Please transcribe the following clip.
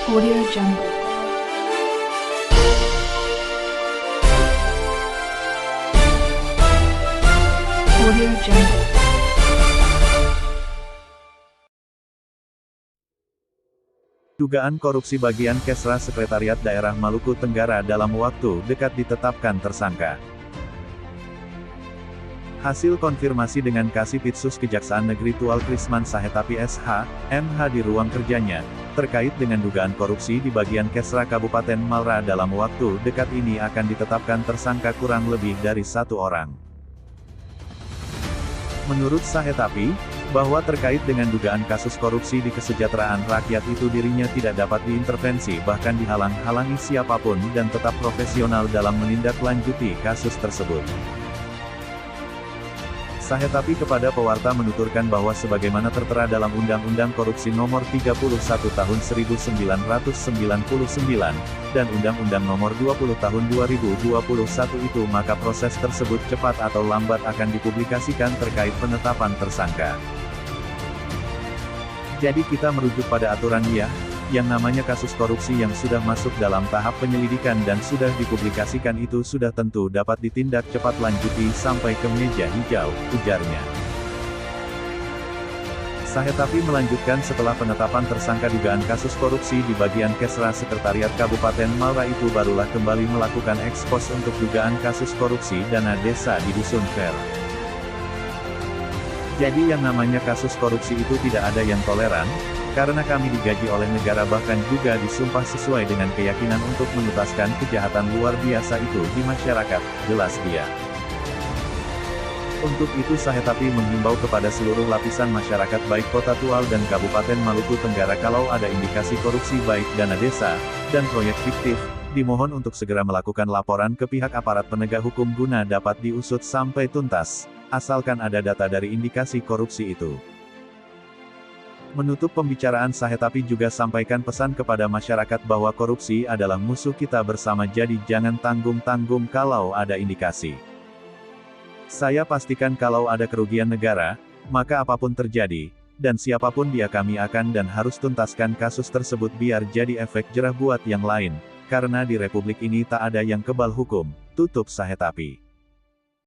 Audio Jungle. Audio Jungle. Dugaan korupsi bagian Kesra Sekretariat Daerah Maluku Tenggara dalam waktu dekat ditetapkan tersangka. Hasil konfirmasi dengan Kasipitsus Kejaksaan Negeri Tual Krisman Sahetapi SH, MH di ruang kerjanya, terkait dengan dugaan korupsi di bagian Kesra Kabupaten Malra dalam waktu dekat ini akan ditetapkan tersangka kurang lebih dari 1 orang. Menurut Sahetapi, bahwa terkait dengan dugaan kasus korupsi di kesejahteraan rakyat itu dirinya tidak dapat diintervensi bahkan dihalang-halangi siapapun dan tetap profesional dalam menindaklanjuti kasus tersebut. Sahetapi kepada pewarta menuturkan bahwa sebagaimana tertera dalam Undang-Undang Korupsi Nomor 31 Tahun 1999 dan Undang-Undang Nomor 20 Tahun 2021 itu maka proses tersebut cepat atau lambat akan dipublikasikan terkait penetapan tersangka. Jadi kita merujuk pada aturan yang namanya kasus korupsi yang sudah masuk dalam tahap penyelidikan dan sudah dipublikasikan itu sudah tentu dapat ditindak cepat lanjuti sampai ke meja hijau, ujarnya. Sahetapi melanjutkan setelah penetapan tersangka dugaan kasus korupsi di bagian Kesra Sekretariat Kabupaten Malra itu barulah kembali melakukan ekspos untuk dugaan kasus korupsi dana desa di Dusun Fer. Jadi yang namanya kasus korupsi itu tidak ada yang toleran, karena kami digaji oleh negara bahkan juga disumpah sesuai dengan keyakinan untuk menuntaskan kejahatan luar biasa itu di masyarakat, jelas dia. Untuk itu Sahetapi menghimbau kepada seluruh lapisan masyarakat baik Kota Tual dan Kabupaten Maluku Tenggara kalau ada indikasi korupsi baik dana desa, dan proyek fiktif, dimohon untuk segera melakukan laporan ke pihak aparat penegak hukum guna dapat diusut sampai tuntas, asalkan ada data dari indikasi korupsi itu. Menutup pembicaraan Sahetapi juga sampaikan pesan kepada masyarakat bahwa korupsi adalah musuh kita bersama jadi jangan tanggung-tanggung kalau ada indikasi. Saya pastikan kalau ada kerugian negara, maka apapun terjadi, dan siapapun dia kami akan dan harus tuntaskan kasus tersebut biar jadi efek jerah buat yang lain, karena di republik ini tak ada yang kebal hukum, tutup Sahetapi.